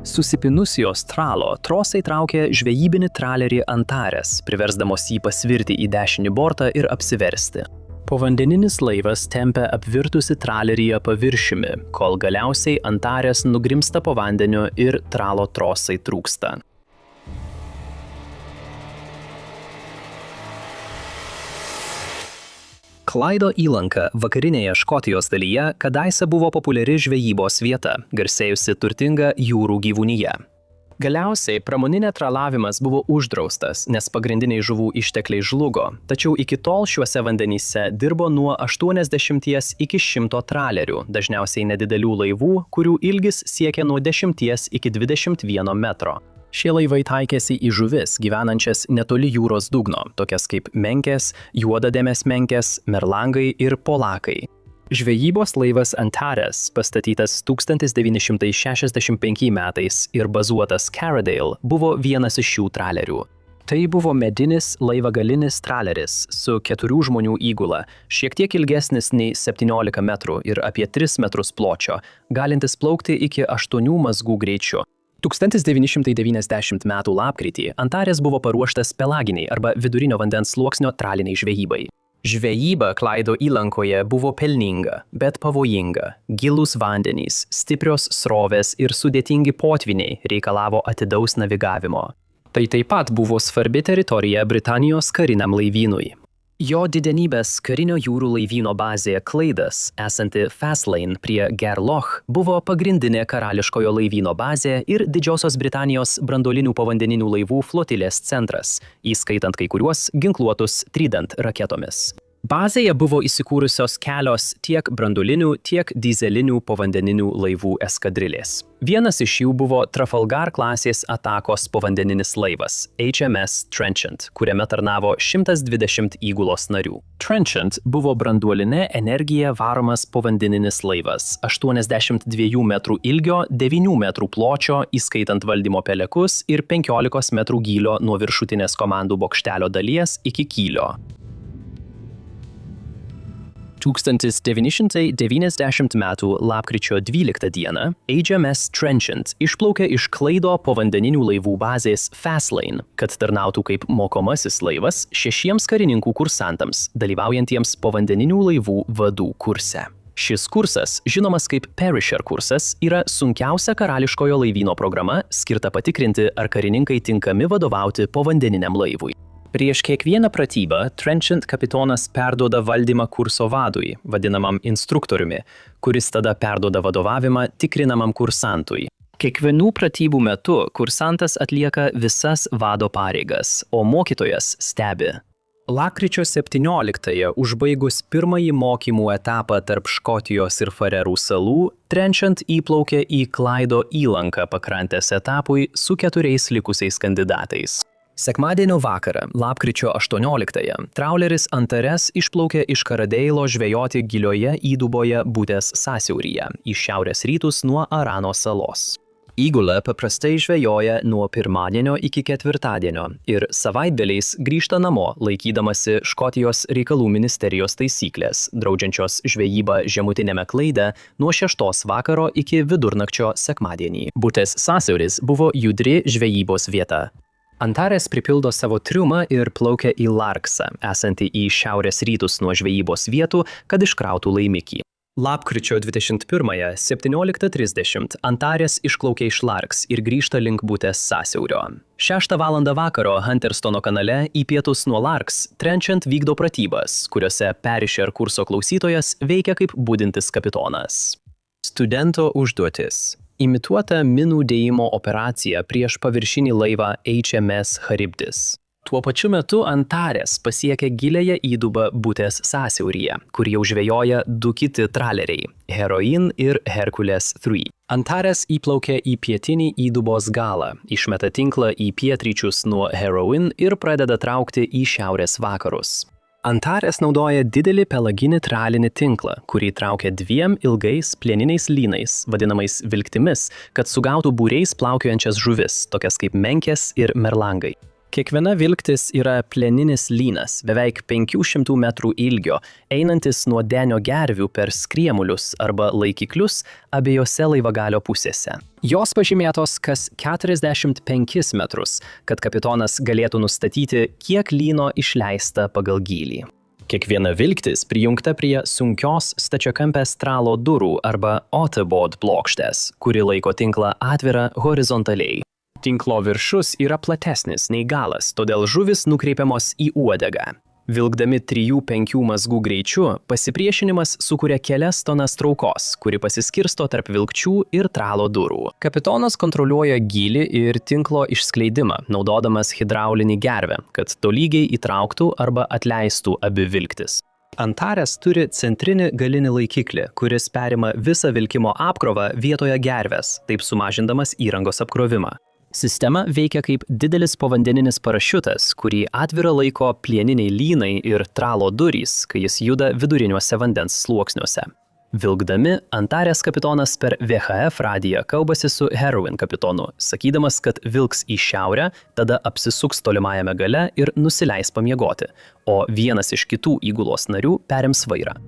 Susipinusijos tralo trosai traukė žvejybinį tralerį Antares, priversdamos jį pasvirti į dešinį bortą ir apsiversti. Povandeninis laivas tempia apvirtusi tralerį paviršiumi, kol galiausiai Antares nugrimsta po vandeniu ir tralo trosai trūksta. Klaido įlanka vakarinėje Škotijos dalyje kadaise buvo populiari žvejybos vieta, garsėjusi turtinga jūrų gyvūnyje. Galiausiai pramoninė tralavimas buvo uždraustas, nes pagrindiniai žuvų ištekliai žlugo, tačiau iki tol šiuose vandenyse dirbo nuo 80 iki 100 tralerių, dažniausiai nedidelių laivų, kurių ilgis siekia nuo 10 iki 21 metro. Šie laivai taikėsi į žuvis gyvenančias netoli jūros dugno, tokias kaip menkės, juodadėmės menkės, merlangai ir polakai. Žvejybos laivas Antares, pastatytas 1965 metais ir bazuotas Carradale, buvo vienas iš šių tralerių. Tai buvo medinis laivagalinis traleris su 4 žmonių įgula, šiek tiek ilgesnis nei 17 metrų ir apie 3 metrus pločio, galintis plaukti iki 8 mazgų greičiu. 1990 m. lapkritį Antares buvo paruoštas pelaginiai arba vidurinio vandens sluoksnio traliniai žvejybai. Žvejyba Klaido įlankoje buvo pelninga, bet pavojinga. Gilūs vandenys, stiprios srovės ir sudėtingi potviniai reikalavo atidaus navigavimo. Tai taip pat buvo svarbi teritorija Britanijos kariniam laivynui. Jo didenybės karinio jūrų laivyno bazė Klaidas, esanti Faslane prie Gerloch, buvo pagrindinė karališkojo laivyno bazė ir Didžiosios Britanijos branduolinių povandeninių laivų flotilės centras, įskaitant kai kuriuos ginkluotus Trident raketomis. Bazėje buvo įsikūrusios kelios tiek branduolinių, tiek dyzelinių povandeninių laivų eskadrilės. Vienas iš jų buvo Trafalgar klasės atakos povandeninis laivas HMS Trenchant, kuriame tarnavo 120 įgulos narių. Trenchant buvo branduoline energija varomas povandeninis laivas, 82 metrų ilgio, 9 metrų pločio, įskaitant valdymo pelekus ir 15 metrų gylio nuo viršutinės komandų bokštelio dalies iki kylio. 1990 m. lapkričio 12 d. HMS Trenchant išplaukė iš Klaido povandeninių laivų bazės Faslane, kad tarnautų kaip mokomasis laivas 6 karininkų kursantams, dalyvaujantiems povandeninių laivų vadų kurse. Šis kursas, žinomas kaip Perisher kursas, yra sunkiausia karališkojo laivyno programa, skirta patikrinti, ar karininkai tinkami vadovauti povandeniniam laivui. Prieš kiekvieną pratybą Trenchant kapitonas perduoda valdymą kurso vadui, vadinamam instruktoriumi, kuris tada perduoda vadovavimą tikrinamam kursantui. Kiekvienų pratybų metu kursantas atlieka visas vado pareigas, o mokytojas stebi. Lapkričio 17-ąją, užbaigus pirmąjį mokymų etapą tarp Škotijos ir Farerų salų, Trenchant įplaukė į Klaido įlanką pakrantės etapui su 4 likusiais kandidatais. Sekmadienio vakarą, lapkričio 18-ąją, trauleris Antares išplaukė iš Carradale'o žvejoti gilioje įduboje Butės sąsiauryje, į šiaurės rytus nuo Arano salos. Įgula paprastai žvejoja nuo pirmadienio iki ketvirtadienio ir savaitgaliais grįžta namo, laikydamasi Škotijos reikalų ministerijos taisyklės, draudžiančios žvejybą žemutinėme Klaide nuo 6 vakaro iki vidurnakčio sekmadienį. Butės sąsiauris buvo judri žvejybos vieta. Antares pripildo savo triumą ir plaukia į Larksą, esantį į šiaurės rytus nuo žvejybos vietų, kad iškrautų laimikį. Lapkričio 21-ąją, 17:30 Antares išplaukė iš Larks ir grįžta link Butės sąsiaurio. 6 val. Vakaro Hunterstono kanale į pietus nuo Larks Trenchant vykdo pratybas, kuriuose Perisher kurso klausytojas veikia kaip budintis kapitonas. Studento užduotis. Imituota minų dėjimo operacija prieš paviršinį laivą HMS Charybdis. Tuo pačiu metu Antares pasiekia giliąją įdubą Butės sąsiauryje, kur jau žvejoja 2 kiti traleriai – Heroine ir Hercules III. Antares įplaukia į pietinį įdubos galą, išmeta tinklą į pietryčius nuo Heroine ir pradeda traukti į šiaurės vakarus. Antares naudoja didelį pelaginį tralinį tinklą, kurį traukia 2 ilgais plieniniais lynais, vadinamais vilktimis, kad sugautų būriais plaukiojančias žuvis, tokias kaip menkės ir merlangai. Kiekviena vilktis yra plieninis lynas, beveik 500 metrų ilgio, einantis nuo denio gervių per skriemulius arba laikiklius abiejose laivagalio pusėse. Jos pažymėtos kas 45 metrus, kad kapitonas galėtų nustatyti, kiek lyno išleista pagal gylį. Kiekviena vilktis prijungta prie sunkios stačiakampės tralo durų arba otterboard plokštės, kuri laiko tinklą atvirą horizontaliai. Tinklo viršus yra platesnis nei galas, todėl žuvis nukreipiamos į uodegą. Vilkdami 3-5 mazgų greičiu, pasipriešinimas sukuria kelias tonas traukos, kuri pasiskirsto tarp vilkčių ir tralo durų. Kapitonas kontroliuoja gylį ir tinklo išskleidimą, naudodamas hidraulinį gervę, kad tolygiai įtrauktų arba atleistų abi vilktis. Antares turi centrinį galinį laikiklį, kuris perima visą vilkimo apkrovą vietoje gervės, taip sumažindamas įrangos apkrovimą. Sistema veikia kaip didelis povandeninis parašiutas, kurį atvirą laiko plieniniai lynai ir tralo durys, kai jis juda viduriniuose vandens sluoksniuose. Vilkdami, Antarės kapitonas per VHF radiją kalbasi su Heroin kapitonu, sakydamas, kad vilks į šiaurę, tada apsisuks tolimajame gale ir nusileis pamiegoti, o vienas iš kitų įgulos narių perims vairą.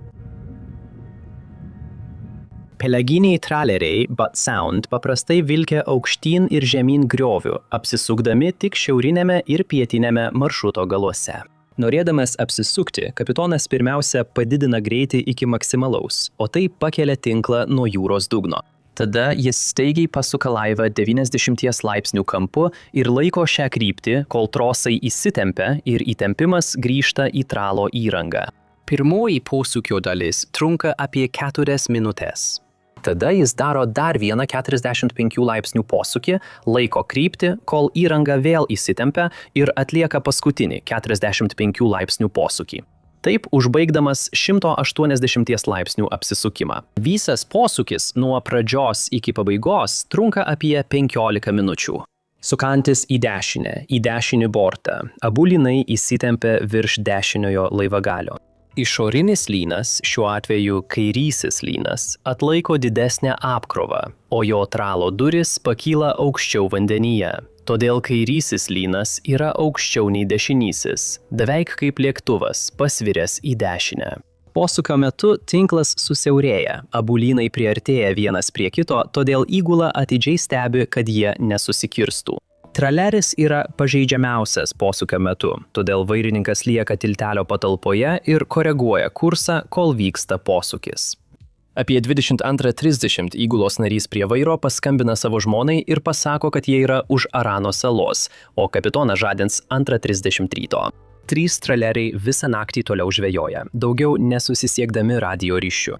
Pelaginiai traleriai, Butt Sound, paprastai vilkia aukštyn ir žemyn grioviu, apsisukdami tik šiaurinėme ir pietinėme maršruto galuose. Norėdamas apsisukti, kapitonas pirmiausia padidina greitį iki maksimalaus, o tai pakelia tinklą nuo jūros dugno. Tada jis staigiai pasuka laivą 90 laipsnių kampu ir laiko šią kryptį, kol trosai įsitempia ir įtempimas grįžta į tralo įrangą. Pirmoji posūkio dalis trunka apie 4 minutės. Tada jis daro dar vieną 45 laipsnių posūkį, laiko kryptį, kol įranga vėl įsitempia ir atlieka paskutinį 45 laipsnių posūkį. Taip užbaigdamas 180 laipsnių apsisukimą. Visas posūkis nuo pradžios iki pabaigos trunka apie 15 minučių. Sukantis į dešinį bortą, abu lynai įsitempia virš dešiniojo laivagalio. Išorinis lynas, šiuo atveju kairysis lynas, atlaiko didesnę apkrovą, o jo tralo durys pakyla aukščiau vandenyje. Todėl kairysis lynas yra aukščiau nei dešinysis, beveik kaip lėktuvas pasviręs į dešinę. Posūkio metu tinklas susiaurėja, abu lynai priartėja vienas prie kito, todėl įgula atidžiai stebi, kad jie nesusikirstų. Traleris yra pažeidžiamiausias posūkio metu, todėl vairininkas lieka tiltelio patalpoje ir koreguoja kursą, kol vyksta posūkis. Apie 22:30 įgulos narys prie vairo paskambina savo žmonai ir pasako, kad jie yra už Arano salos, o kapitonas žadins 2:30 ryto. 3 traleriai visą naktį toliau žvejoja, daugiau nesusisiekdami radijo ryšiu.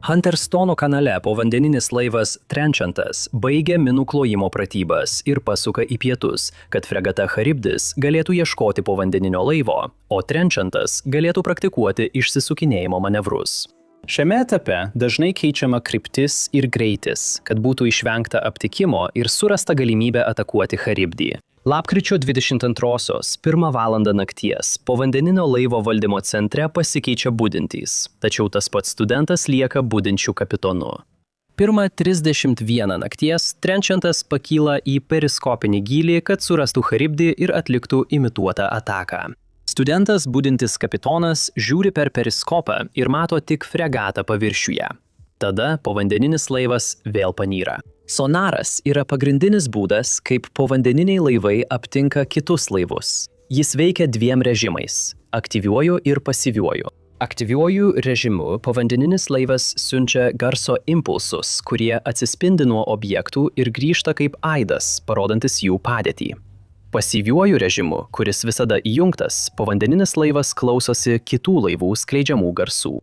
Hunterstono kanale povandeninis laivas Trenchantas baigia minų klojimo pratybas ir pasuka į pietus, kad fregata Charibdis galėtų ieškoti povandeninio laivo, o Trenchantas galėtų praktikuoti išsisukinėjimo manevrus. Šiame etape dažnai keičiama kryptis ir greitis, kad būtų išvengta aptikimo ir surasta galimybė atakuoti Charibdį. Lapkričio 22-osios 1 valandą nakties povandeninio laivo valdymo centre pasikeičia budintys, tačiau tas pats studentas lieka budinčių kapitonu. 1:31 nakties Trenchantas pakyla į periskopinį gylį, kad surastų Charibdį ir atliktų imituotą ataką. Studentas budintis kapitonas žiūri per periskopą ir mato tik fregatą paviršiuje. Tada povandeninis laivas vėl panyra. Sonaras yra pagrindinis būdas, kaip povandeniniai laivai aptinka kitus laivus. Jis veikia 2 režimais – aktyviuoju ir pasyviuoju. Aktyviuoju režimu povandeninis laivas siunčia garso impulsus, kurie atsispindi nuo objektų ir grįžta kaip aidas, parodantis jų padėtį. Pasyviuoju režimu, kuris visada įjungtas, povandeninis laivas klausosi kitų laivų skleidžiamų garsų.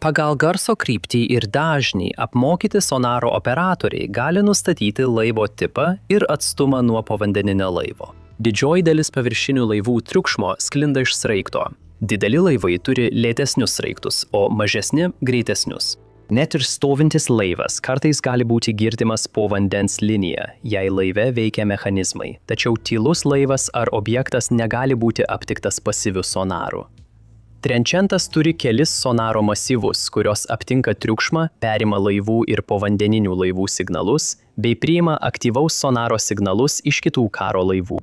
Pagal garso kryptį ir dažnį apmokyti sonaro operatoriai gali nustatyti laivo tipą ir atstumą nuo povandeninio laivo. Didžioji dalis paviršinių laivų triukšmo sklinda iš sraigto. Dideli laivai turi lėtesnius sraigtus, o mažesni – greitesnius. Net ir stovintis laivas kartais gali būti girdimas po vandens linija, jei laive veikia mechanizmai, tačiau tylus laivas ar objektas negali būti aptiktas pasyviu sonaru. Trenchentas turi kelis sonaro masyvus, kurios aptinka triukšmą, perima laivų ir povandeninių laivų signalus, bei priima aktyvaus sonaro signalus iš kitų karo laivų.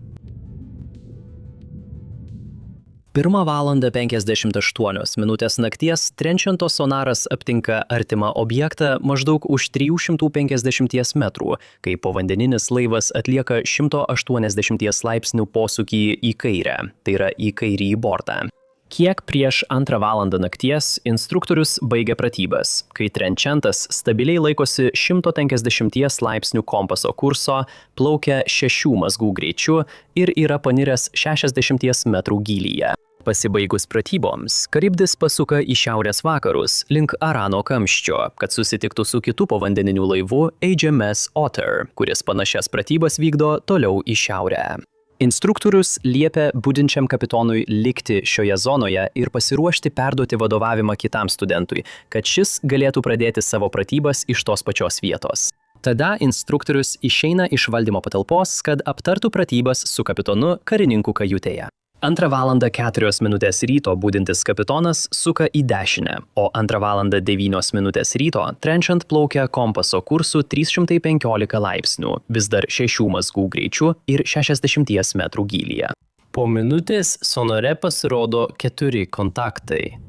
1:58 nakties Trenchento sonaras aptinka artimą objektą maždaug už 350 metrų, kai povandeninis laivas atlieka 180 laipsnių posūkį į kairę, tai yra į kairįjį bortą. Kiek prieš 2 valandą nakties instruktorius baigia pratybas, kai Trenchentas stabiliai laikosi 150 laipsnių kompaso kurso, plaukia 6 mazgų greičiu ir yra paniręs 60 metrų gylyje. Pasibaigus pratyboms, Charybdis pasuka į šiaurės vakarus link Arano kamščio, kad susitiktų su kitu povandeniniu laivu HMS Otter, kuris panašias pratybas vykdo toliau į šiaurę. Instruktorius liepia budinčiam kapitonui likti šioje zonoje ir pasiruošti perduoti vadovavimą kitam studentui, kad šis galėtų pradėti savo pratybas iš tos pačios vietos. Tada instruktorius išeina iš valdymo patalpos, kad aptartų pratybas su kapitonu karininkų kajutėje. 2:04 ryto budintis kapitonas suka į dešinę, o 2:09 ryto Trenchant plaukia kompaso kursu 315 laipsnių, vis dar 6 mazgų greičiu ir 60 metrų gylyje. Po minutės sonare pasirodo 4 kontaktai.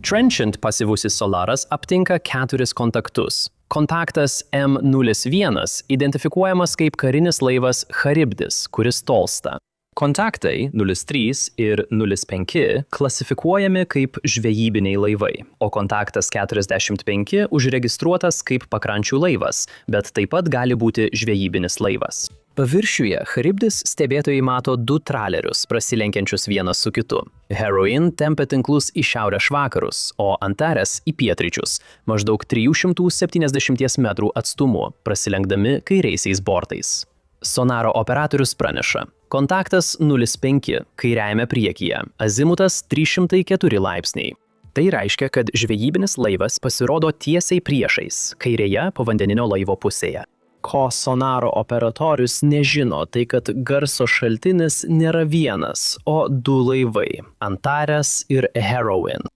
Trenchant pasyvusis sonaras aptinka 4 kontaktus. Kontaktas M01 identifikuojamas kaip karinis laivas Charybdis, kuris tolsta. Kontaktai 03 ir 05 klasifikuojami kaip žvejybiniai laivai, o kontaktas 45 užregistruotas kaip pakrančių laivas, bet taip pat gali būti žvejybinis laivas. Paviršiuje Charybdis stebėtojai mato 2 tralerius, prasilenkiančius vienas su kitu. Heroin tempia tinklus į šiaurės vakarus, o Antares į pietryčius, maždaug 370 metrų atstumu, prasilenkdami kairiaisiais bortais. Sonaro operatorius praneša. Kontaktas 05 kairiajame priekyje, azimutas 304 laipsniai. Tai reiškia, kad žvejybinis laivas pasirodo tiesiai priešais, kairėje povandeninio laivo pusėje. Ko sonaro operatorius nežino, tai kad garso šaltinis nėra vienas, o 2 laivai – Antares ir Heroin.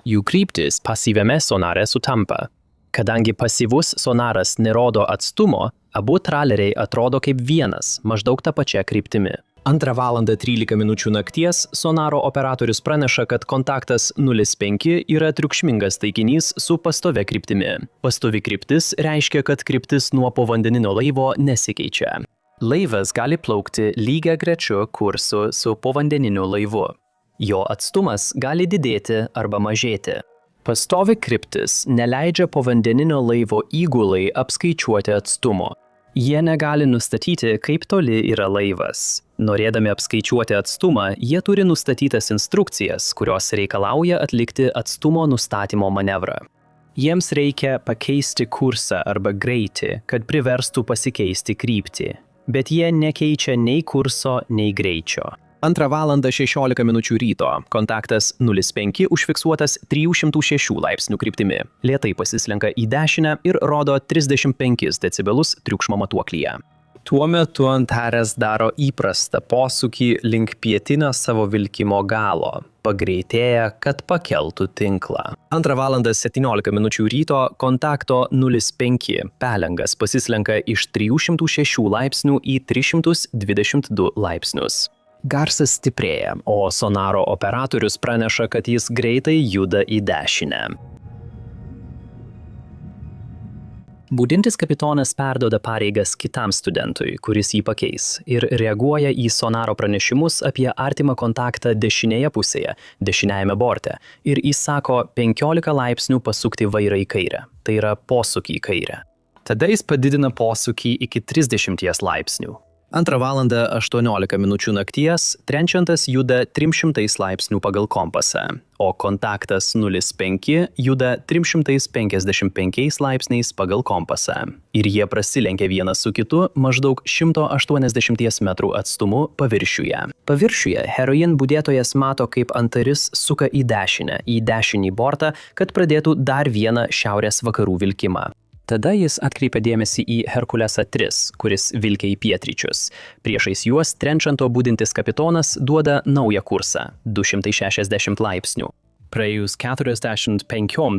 Jų kryptis pasyviame sonare sutampa. Kadangi pasyvus sonaras nerodo atstumo, abu traleriai atrodo kaip vienas, maždaug tą pačią kryptimi. 2:13 nakties sonaro operatorius praneša, kad kontaktas 05 yra triukšmingas taikinys su pastovia kryptimi. Pastovi kryptis reiškia, kad kryptis nuo povandeninio laivo nesikeičia. Laivas gali plaukti lygia grečiu kursu su povandeniniu laivu. Jo atstumas gali didėti arba mažėti. Pastovi kryptis neleidžia povandeninio laivo įgulai apskaičiuoti atstumo. Jie negali nustatyti, kaip toli yra laivas. Norėdami apskaičiuoti atstumą, jie turi nustatytas instrukcijas, kurios reikalauja atlikti atstumo nustatymo manevrą. Jiems reikia pakeisti kursą arba greitį, kad priverstų pasikeisti kryptį, bet jie nekeičia nei kurso, nei greičio. 2:16 ryto kontaktas 05 užfiksuotas 306 laipsnių kryptimi. Lėtai pasislenka į dešinę ir rodo 35 decibelus triukšmo matuoklyje. Tuo metu Antares daro įprastą posūkį link pietinio savo vilkimo galo. Pagreitėja, kad pakeltų tinklą. 2:17 ryto kontakto 05 pelengas pasislenka iš 306 laipsnių į 322 laipsnius. Garsas stiprėja, o sonaro operatorius praneša, kad jis greitai juda į dešinę. Budintis kapitonas perduoda pareigas kitam studentui, kuris jį pakeis, ir reaguoja į sonaro pranešimus apie artimą kontaktą dešinėje pusėje, dešiniajame borte, ir įsako 15 laipsnių pasukti vairą į kairę, tai yra posūkį į kairę. Tada jis padidina posūkį iki 30 laipsnių. 2:18 nakties Trenchantas juda 300 laipsnių pagal kompasą, o kontaktas 05 juda 355 laipsniais pagal kompasą. Ir jie prasilenkia vienas su kitu maždaug 180 metrų atstumu paviršiuje. Paviršiuje Heroin budėtojas mato, kaip Antaris suka į dešinį bortą, kad pradėtų dar vieną šiaurės vakarų vilkimą. Tada jis atkreipia dėmesį į Herkulesą 3, kuris vilkia į pietryčius. Priešais juos Trenchanto budintis kapitonas duoda naują kursą – 260 laipsnių. Praėjus 45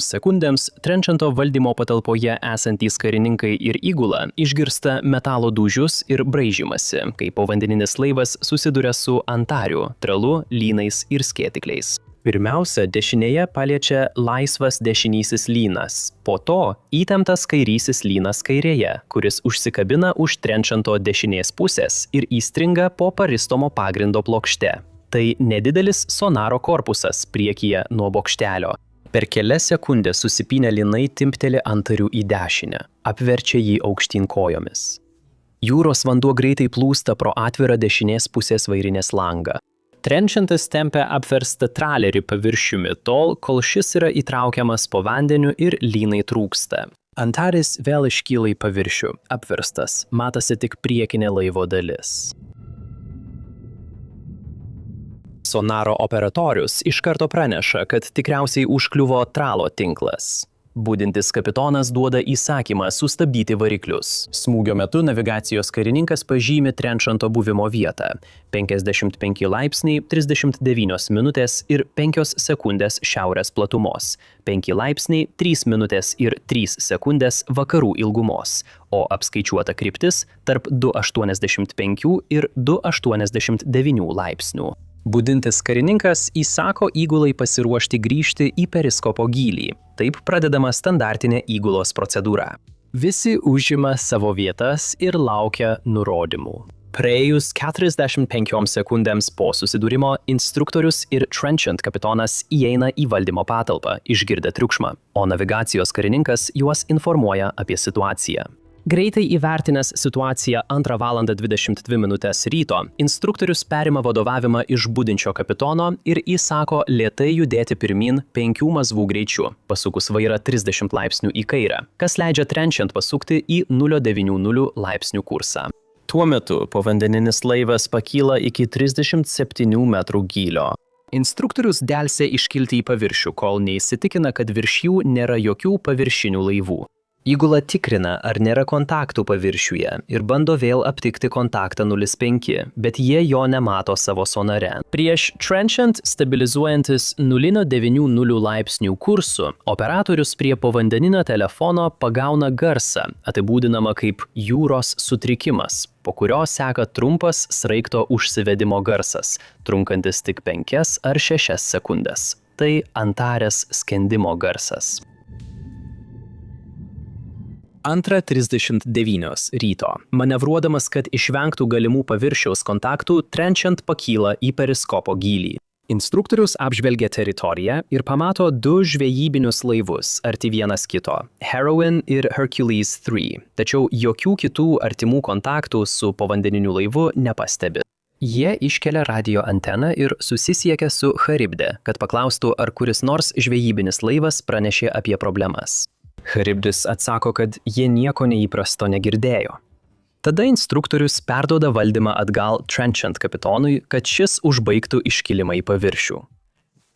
sekundėms Trenchanto valdymo patalpoje esantys karininkai ir įgula išgirsta metalo dūžius ir braižymasi, kai povandeninis laivas susiduria su antariu, tralu, lynais ir skėtikliais. Pirmiausia, dešinėje paliečia laisvas dešinysis lynas, po to įtemptas kairysis lynas kairėje, kuris užsikabina už Trenchanto dešinės pusės ir įstringa po paristomo pagrindo plokšte. Tai nedidelis sonaro korpusas priekyje nuo bokštelio. Per kelias sekundės susipynę lynai timpteli antarių į dešinę, apverčia jį aukštyn kojomis. Jūros vanduo greitai plūsta pro atvirą dešinės pusės vairinės langą. Trenchantas tempia apverstą tralerį paviršiumi tol, kol šis yra įtraukiamas po vandeniu ir lynai trūksta. Antaris vėl iškyla į paviršių, apverstas, matosi tik priekinė laivo dalis. Sonaro operatorius iš karto praneša, kad tikriausiai užkliuvo tralo tinklas. Budintis kapitonas duoda įsakymą sustabdyti variklius. Smūgio metu navigacijos karininkas pažymi Trenchanto buvimo vietą – 55 laipsniai, 39 minutės ir 5 sekundės šiaurės platumos, 5 laipsniai, 3 minutės ir 3 sekundės vakarų ilgumos, o apskaičiuota kryptis tarp 2,85 ir 2,89 laipsnių. Budintis karininkas įsako įgulai pasiruošti grįžti į periskopo gylį. Taip pradedama standartinė įgulos procedūra. Visi užima savo vietas ir laukia nurodymų. Praėjus 45 sekundėms po susidūrimo, instruktorius ir Trenchant kapitonas įeina į valdymo patalpą, išgirdę triukšmą, o navigacijos karininkas juos informuoja apie situaciją. Greitai įvertinęs situaciją 2:22 ryto, instruktorius perima vadovavimą iš budinčio kapitono ir įsako lėtai judėti pirmin 5 mazgų greičiu, pasukus vairą 30 laipsnių į kairę, kas leidžia Trenchant pasukti į 0,90 laipsnių kursą. Tuo metu povandeninis laivas pakyla iki 37 metrų gylio. Instruktorius delsia iškilti į paviršių, kol neįsitikina, kad virš jų nėra jokių paviršinių laivų. Įgula tikrina, ar nėra kontaktų paviršiuje ir bando vėl aptikti kontaktą 0,5, bet jie jo nemato savo sonare. Prieš Trenchant stabilizuojantis 0,90 laipsnių kursu, operatorius prie povandeninio telefono pagauna garsą, apibūdinamą kaip jūros sutrikimas, po kurio seka trumpas sraigto užsivedimo garsas, trunkantis tik 5 ar 6 sekundės. Tai Antarės skendimo garsas. 2:39 ryto. Manevruodamas, kad išvengtų galimų paviršiaus kontaktų, Trenchant pakyla į periskopo gylį. Instruktorius apžvelgia teritoriją ir pamato 2 žvejybinius laivus arti vienas kito – Heroine ir Hercules 3, tačiau jokių kitų artimų kontaktų su povandeniniu laivu nepastebi. Jie iškelia radio anteną ir susisiekia su Charibde, kad paklaustų, ar kuris nors žvejybinis laivas pranešė apie problemas. Charibdis atsako, kad jie nieko neįprasto negirdėjo. Tada instruktorius perduoda valdymą atgal Trenchant kapitonui, kad šis užbaigtų iškilimą į paviršių.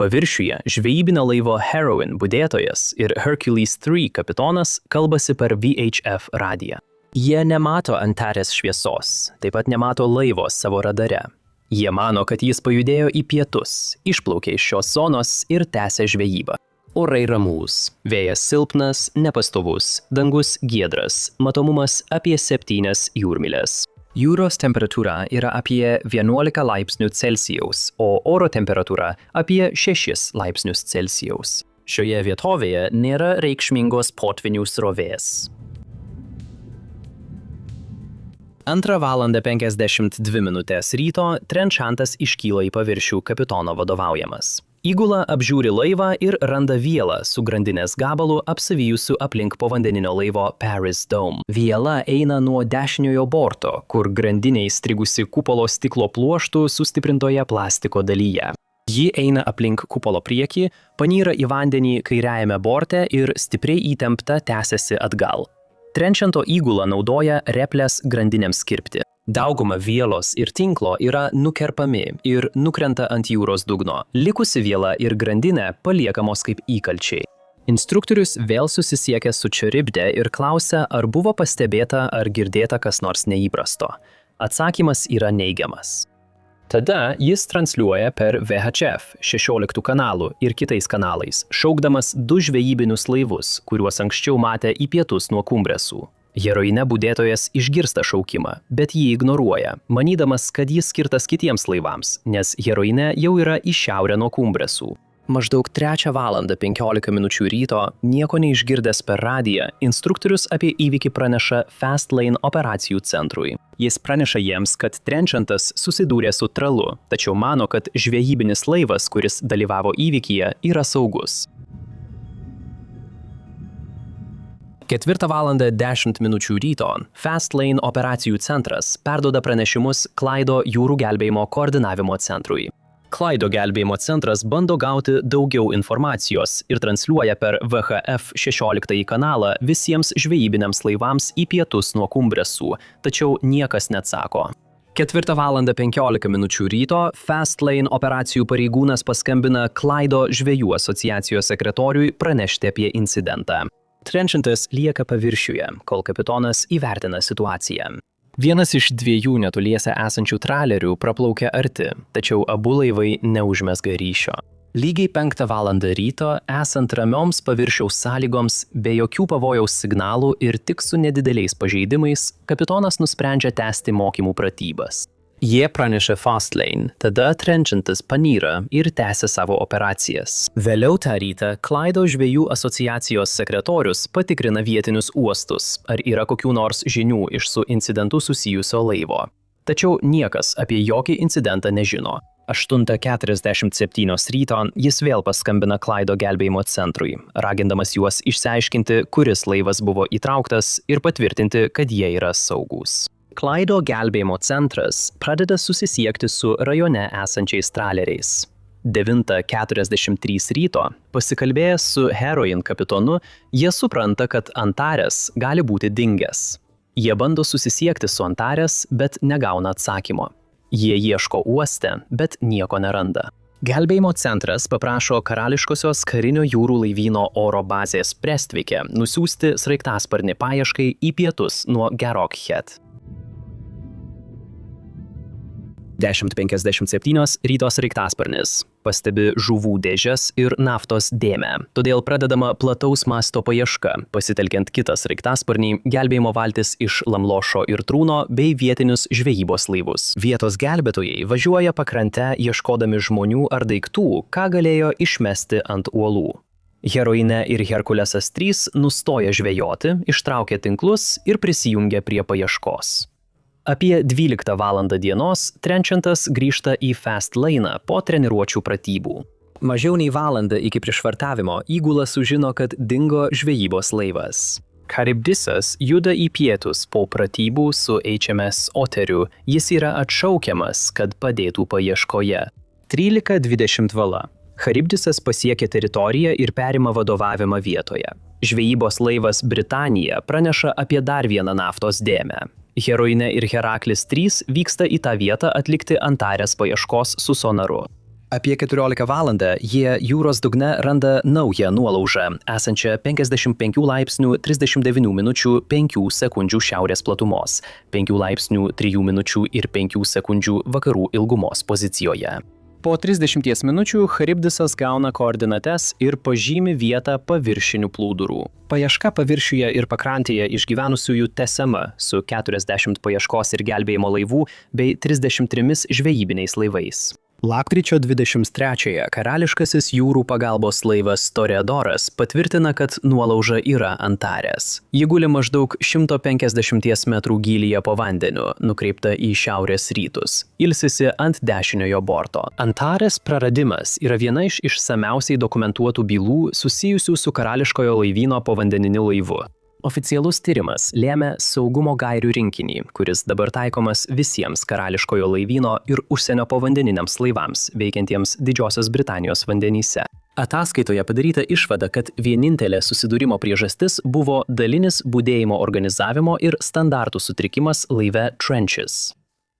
Paviršiuje žvejybinio laivo Heroine budėtojas ir Hercules 3 kapitonas kalbasi per VHF radiją. Jie nemato Antarės šviesos, taip pat nemato laivo savo radare. Jie mano, kad jis pajudėjo į pietus, išplaukė iš šios zonos ir tęsė žvejybą. Orai ramūs, vėjas silpnas, nepastovus, dangus giedras, matomumas apie 7 jūrmyles. Jūros temperatūra yra apie 11 laipsnių Celsijaus, o oro temperatūra apie 6 laipsnius Celsijaus. Šioje vietovėje nėra reikšmingos potvinių srovės. 2:52 ryto Trenchantas iškyla į paviršių kapitono vadovaujamas. Įgula apžiūri laivą ir randa vielą su grandinės gabalu apsivijusiu aplink povandeninio laivo Paris Dome. Viela eina nuo dešiniojo borto, kur grandinė įstrigusi kupolo stiklo pluoštų sustiprintoje plastiko dalyje. Ji eina aplink kupolo priekį, panyra į vandenį kairiajame borte ir stipriai įtempta tęsiasi atgal. Trenchanto įgula naudoja reples grandinėms kirpti. Dauguma vielos ir tinklo yra nukerpami ir nukrenta ant jūros dugno. Likusi viela ir grandinė paliekamos kaip įkalčiai. Instruktorius vėl susisiekia su Charybde ir klausia, ar buvo pastebėta ar girdėta kas nors neįprasto. Atsakymas yra neigiamas. Tada jis transliuoja per VHF 16 kanalų ir kitais kanalais, šaukdamas 2 žvejybinius laivus, kuriuos anksčiau matė į pietus nuo Kumbresų. Heroine budėtojas išgirsta šaukimą, bet jį ignoruoja, manydamas, kad jis skirtas kitiems laivams, nes Heroine jau yra į šiaurę nuo Kumbresų. Maždaug 3:15 ryto, nieko neišgirdęs per radiją, instruktorius apie įvykį praneša Fastlane operacijų centrui. Jis praneša jiems, kad Trenchantas susidūrė su tralu, tačiau mano, kad žvejybinis laivas, kuris dalyvavo įvykyje, yra saugus. 4:10 ryto Fastlane operacijų centras perduoda pranešimus Clydo jūrų gelbėjimo koordinavimo centrui. Clydo gelbėjimo centras bando gauti daugiau informacijos ir transliuoja per VHF 16 kanalą visiems žvejybiniams laivams į pietus nuo Kumbresų, tačiau niekas neatsako. 4:15 ryto Fastlane operacijų pareigūnas paskambina Clydo žvejų asociacijos sekretoriui pranešti apie incidentą. Trenchantas lieka paviršiuje, kol kapitonas įvertina situaciją. Vienas iš 2 netoliese esančių tralerių praplaukia arti, tačiau abu laivai neužmezga ryšio. Lygiai 5:00 ryto, esant ramioms paviršiaus sąlygoms, be jokių pavojaus signalų ir tik su nedideliais pažeidimais, kapitonas nusprendžia tęsti mokymų pratybas. Jie praneša Fastlane, tada Trenchantas panyra ir tęsia savo operacijas. Vėliau tą rytą Clydo žvejų asociacijos sekretorius patikrina vietinius uostus, ar yra kokių nors žinių iš su incidentu susijusio laivo. Tačiau niekas apie jokį incidentą nežino. 8:47 ryto jis vėl paskambina Clydo gelbėjimo centrui, ragindamas juos išsiaiškinti, kuris laivas buvo įtrauktas ir patvirtinti, kad jie yra saugūs. Clydo gelbėjimo centras pradeda susisiekti su rajone esančiais traleriais. 9:43 ryto, pasikalbėjęs su Heroine kapitonu, jie supranta, kad Antares gali būti dingęs. Jie bando susisiekti su Antares, bet negauna atsakymo. Jie ieško uoste, bet nieko neranda. Gelbėjimo centras paprašo Karališkosios karinio jūrų laivyno oro bazės Prestvike nusiųsti sraigtasparnį paieškai į pietus nuo Garrochhead. 10:57 ryto sraigtasparnis pastebi žuvų dėžes ir naftos dėmę. Todėl pradedama plataus masto paieška, pasitelkiant kitą sraigtasparnį, gelbėjimo valtis iš Lamlošo ir Trūno bei vietinius žvejybos laivus. Vietos gelbėtojai važiuoja pakrante ieškodami žmonių ar daiktų, ką galėjo išmesti ant uolų. Heroine ir Herkulesas 3 nustoja žvejoti, ištraukia tinklus ir prisijungia prie paieškos. Apie 12:00 dienos Trenchantas grįžta į Fastlane po treniruočių pratybų. Mažiau nei valandą iki prišvartavimo įgula sužino, kad dingo žvejybos laivas. Charybdisas juda į pietus po pratybų su HMS Oteriu. Jis yra atšaukiamas, kad padėtų paieškoje. 13:20 val. Charybdisas pasiekia teritoriją ir perima vadovavimą vietoje. Žvejybos laivas Britanija praneša apie dar vieną naftos dėmę. Heroine ir Heraklis 3 vyksta į tą vietą atlikti Antarės paieškos su sonaru. Apie 14 valandą jie jūros dugne randa naują nuolaužą, esančią 55 laipsnių 39 minučių 5 sekundžių šiaurės platumos, 5 laipsnių 3 minučių ir 5 sekundžių vakarų ilgumos pozicijoje. Po 30 minučių Charybdisas gauna koordinates ir pažymi vietą paviršinių plūdurų. Paieška paviršiuje ir pakrantėje išgyvenusiųjų tęsiama su 40 paieškos ir gelbėjimo laivų bei 33 žvejybiniais laivais. Lapkričio 23-ąją karališkasis jūrų pagalbos laivas Toreadoras patvirtina, kad nuolauža yra Antarės. Ji guli maždaug 150 metrų gylyje po vandeniu, nukreipta į šiaurės rytus. Ilsisi ant dešiniojo borto. Antarės praradimas yra viena iš išsamiausiai dokumentuotų bylų susijusių su karališkojo laivyno povandeniniu laivu. Oficialus tyrimas lėmė saugumo gairių rinkinį, kuris dabar taikomas visiems karališkojo laivyno ir užsienio povandeniniams laivams, veikiantiems Didžiosios Britanijos vandenyse. Ataskaitoje padaryta išvada, kad vienintelė susidūrimo priežastis buvo dalinis budėjimo organizavimo ir standartų sutrikimas laive Trenches.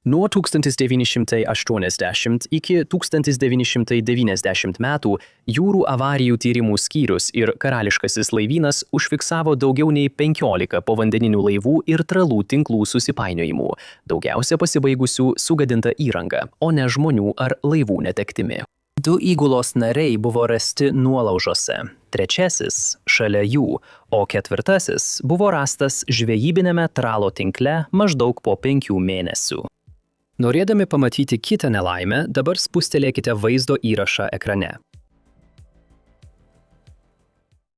Nuo 1980 iki 1990 metų jūrų avarijų tyrimų skyrius ir Karališkasis laivynas užfiksavo daugiau nei 15 povandeninių laivų ir tralų tinklų susipainiojimų, daugiausia pasibaigusių sugadinta įranga, o ne žmonių ar laivų netektimi. 2 įgulos nariai buvo rasti nuolaužose, 3 šalia jų, o 4 buvo rastas žvejybinėme tralo tinkle maždaug po 5 mėnesių. Norėdami pamatyti kitą nelaimę, dabar spustelėkite vaizdo įrašą ekrane.